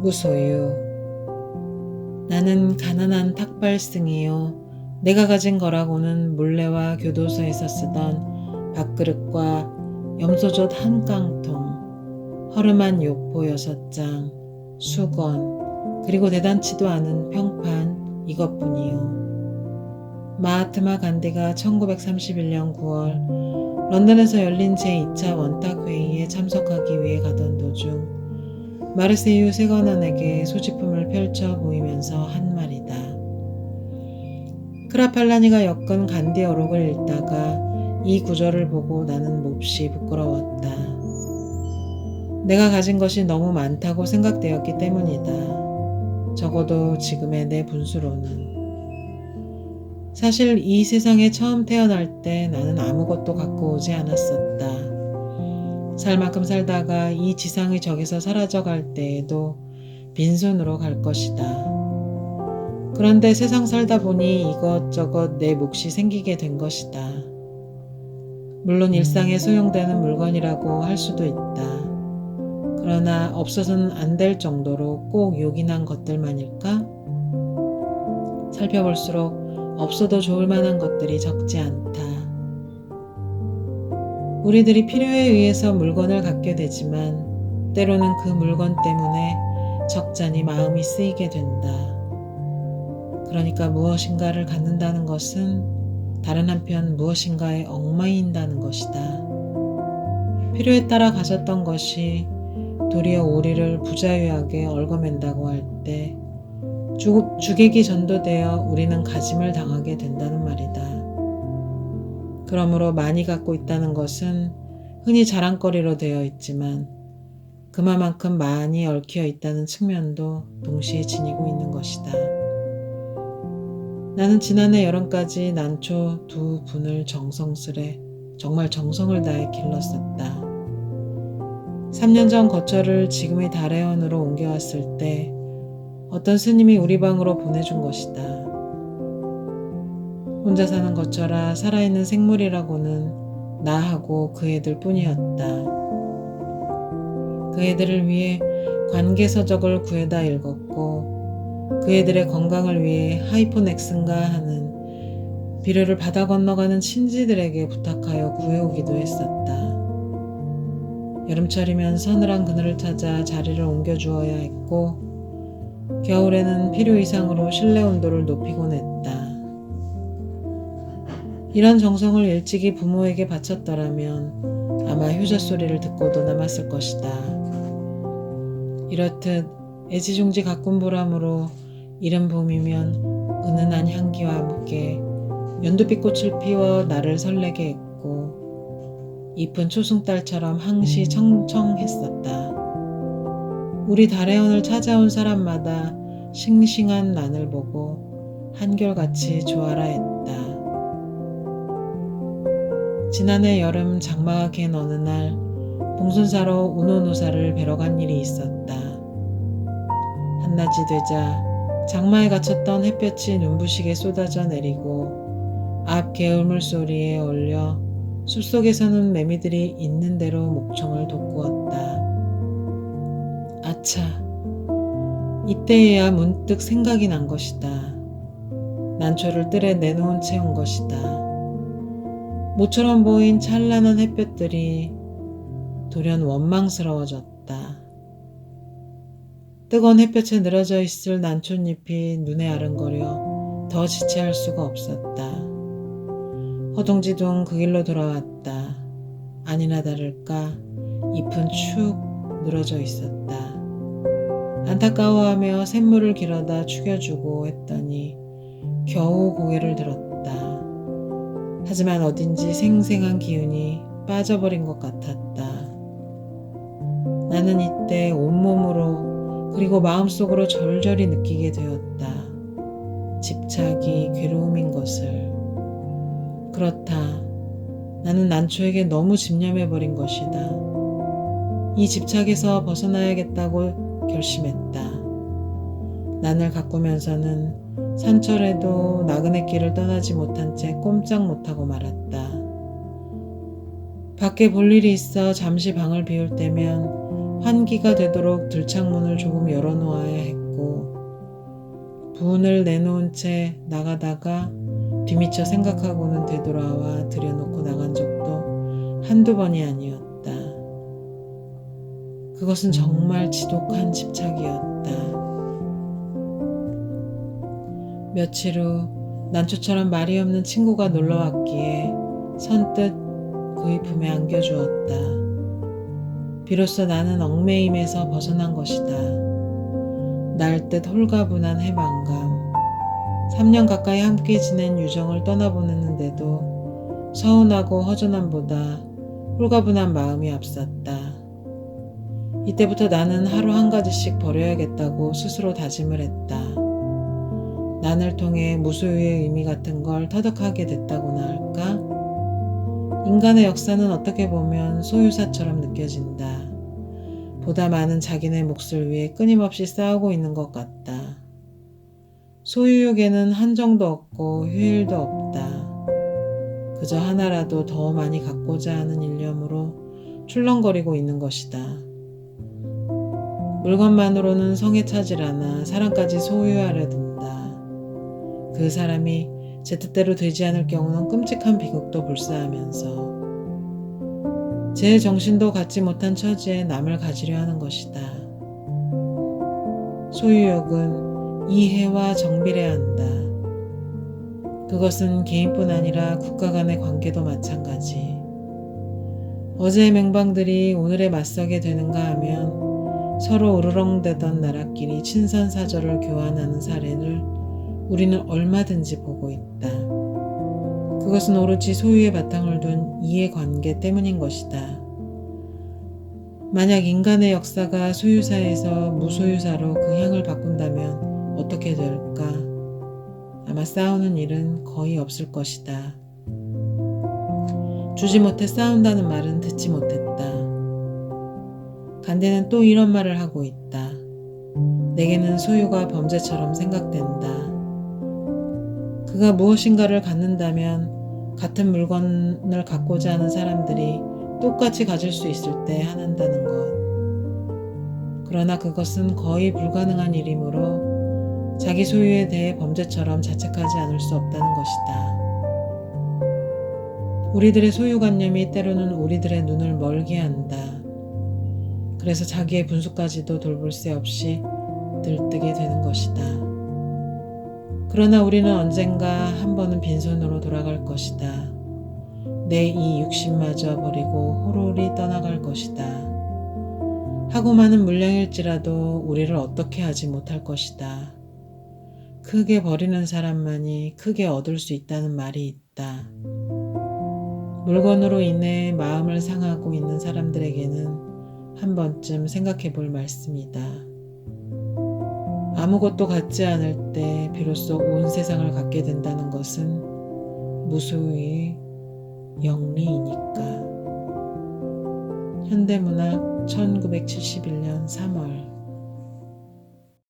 무소유. 나는 가난한 탁발승이요. 내가 가진 거라고는 물레와 교도소에서 쓰던 밥그릇과 염소젓 한 깡통, 허름한 요포 6장, 수건, 그리고 대단치도 않은 평판 이것뿐이요. 마하트마 간디가 1931년 9월 런던에서 열린 제2차 원탁 회의에 참석하기 위해 가던 도중 마르세유 세관원에게 소지품을 펼쳐 보이면서 한 말이다. 크라팔라니가 엮은 간디 어록을 읽다가 이 구절을 보고 나는 몹시 부끄러웠다. 내가 가진 것이 너무 많다고 생각되었기 때문이다. 적어도 지금의 내 분수로는. 사실 이 세상에 처음 태어날 때 나는 아무것도 갖고 오지 않았었다. 살 만큼 살다가 이 지상의 적에서 사라져갈 때에도 빈손으로 갈 것이다. 그런데 세상 살다 보니 이것저것 내 몫이 생기게 된 것이다. 물론 일상에 소용되는 물건이라고 할 수도 있다. 그러나 없어서는 안 될 정도로 꼭 요긴한 것들만일까? 살펴볼수록 없어도 좋을 만한 것들이 적지 않다. 우리들이 필요에 의해서 물건을 갖게 되지만 때로는 그 물건 때문에 적잖이 마음이 쓰이게 된다. 그러니까 무엇인가를 갖는다는 것은 다른 한편 무엇인가에 얽매인다는 것이다. 필요에 따라 가졌던 것이 도리어 우리를 부자유하게 얽어맨다고 할 때 주객이 전도되어 우리는 가짐을 당하게 된다는 말이다. 그러므로 많이 갖고 있다는 것은 흔히 자랑거리로 되어 있지만 그만큼 많이 얽혀 있다는 측면도 동시에 지니고 있는 것이다. 나는 지난해 여름까지 난초 2분을 정성스레 정말 정성을 다해 길렀었다. 3년 전 거처를 지금의 다래원으로 옮겨왔을 때 어떤 스님이 우리 방으로 보내준 것이다. 혼자 사는 거처라 살아있는 생물이라고는 나하고 그 애들 뿐이었다. 그 애들을 위해 관계서적을 구해다 읽었고 그 애들의 건강을 위해 하이포넥슨가 하는 비료를 바다 건너가는 친지들에게 부탁하여 구해오기도 했었다. 여름철이면 서늘한 그늘을 찾아 자리를 옮겨주어야 했고 겨울에는 필요 이상으로 실내 온도를 높이곤 했다. 이런 정성을 일찍이 부모에게 바쳤더라면 아마 효자 소리를 듣고도 남았을 것이다. 이렇듯 애지중지 가꾼 보람으로 이른 봄이면 은은한 향기와 함께 연두빛꽃을 피워 나를 설레게 했고 잎은 초승달처럼 항시 청청했었다. 우리 다래원을 찾아온 사람마다 싱싱한 난을 보고 한결같이 좋아라 했다. 지난해 여름 장마가 갠 어느 날 봉순사로 우노노사를 뵈러 간 일이 있었다. 한낮이 되자 장마에 갇혔던 햇볕이 눈부시게 쏟아져 내리고 앞 개울물 소리에 어울려 숲속에서는 매미들이 있는 대로 목청을 돋구었다. 아차, 이때에야 문득 생각이 난 것이다. 난초를 뜰에 내놓은 채 온 것이다. 모처럼 보인 찬란한 햇볕들이 돌연 원망스러워졌다. 뜨거운 햇볕에 늘어져 있을 난초잎이 눈에 아른거려 더 지체할 수가 없었다. 허둥지둥 그 길로 돌아왔다. 아니나 다를까 잎은 축 늘어져 있었다. 안타까워하며 샘물을 길어다 죽여주고 했더니 겨우 고개를 들었다. 하지만 어딘지 생생한 기운이 빠져버린 것 같았다. 나는 이때 온몸으로 그리고 마음속으로 절절히 느끼게 되었다. 집착이 괴로움인 것을. 그렇다. 나는 난초에게 너무 집념해버린 것이다. 이 집착에서 벗어나야겠다고 결심했다. 난을 가꾸면서는 산철에도 나그네 길을 떠나지 못한 채 꼼짝 못하고 말았다. 밖에 볼 일이 있어 잠시 방을 비울 때면 환기가 되도록 들창문을 조금 열어놓아야 했고 분을 내놓은 채 나가다가 뒤미처 생각하고는 되돌아와 들여놓고 나간 적도 한두 번이 아니었다. 그것은 정말 지독한 집착이었다. 며칠 후 난초처럼 말이 없는 친구가 놀러왔기에 선뜻 그의 품에 안겨주었다. 비로소 나는 얽매임에서 벗어난 것이다. 날듯 홀가분한 해방감. 3년 가까이 함께 지낸 유정을 떠나보냈는데도 서운하고 허전함보다 홀가분한 마음이 앞섰다. 이때부터 나는 하루 한 가지씩 버려야겠다고 스스로 다짐을 했다. 난을 통해 무소유의 의미 같은 걸 터득하게 됐다고나 할까? 인간의 역사는 어떻게 보면 소유사처럼 느껴진다. 보다 많은 자기네 몫을 위해 끊임없이 싸우고 있는 것 같다. 소유욕에는 한정도 없고 휴일도 없다. 그저 하나라도 더 많이 갖고자 하는 일념으로 출렁거리고 있는 것이다. 물건만으로는 성에 차질 않아 사람까지 소유하려 든다. 그 사람이 제 뜻대로 되지 않을 경우는 끔찍한 비극도 불사하면서 제 정신도 갖지 못한 처지에 남을 가지려 하는 것이다. 소유욕은 이해와 정비례 한다. 그것은 개인뿐 아니라 국가 간의 관계도 마찬가지. 어제의 맹방들이 오늘에 맞서게 되는가 하면 서로 으르렁대던 나라끼리 친선사절을 교환하는 사례를 우리는 얼마든지 보고 있다. 그것은 오로지 소유의 바탕을 둔 이해관계 때문인 것이다. 만약 인간의 역사가 소유사에서 무소유사로 그 향을 바꾼다면 어떻게 될까? 아마 싸우는 일은 거의 없을 것이다. 주지 못해 싸운다는 말은 듣지 못했다. 간대는 또 이런 말을 하고 있다. 내게는 소유가 범죄처럼 생각된다. 그가 무엇인가를 갖는다면 같은 물건을 갖고자 하는 사람들이 똑같이 가질 수 있을 때 한다는 것. 그러나 그것은 거의 불가능한 일이므로 자기 소유에 대해 범죄처럼 자책하지 않을 수 없다는 것이다. 우리들의 소유관념이 때로는 우리들의 눈을 멀게 한다. 그래서 자기의 분수까지도 돌볼 새 없이 들뜨게 되는 것이다. 그러나 우리는 언젠가 한 번은 빈손으로 돌아갈 것이다. 내 이 육신마저 버리고 호롤이 떠나갈 것이다. 하고 많은 물량일지라도 우리를 어떻게 하지 못할 것이다. 크게 버리는 사람만이 크게 얻을 수 있다는 말이 있다. 물건으로 인해 마음을 상하고 있는 사람들에게는 한 번쯤 생각해 볼 말씀이다. 아무것도 갖지 않을 때 비로소 온 세상을 갖게 된다는 것은 무소유의 영리이니까. 현대문학 1971년 3월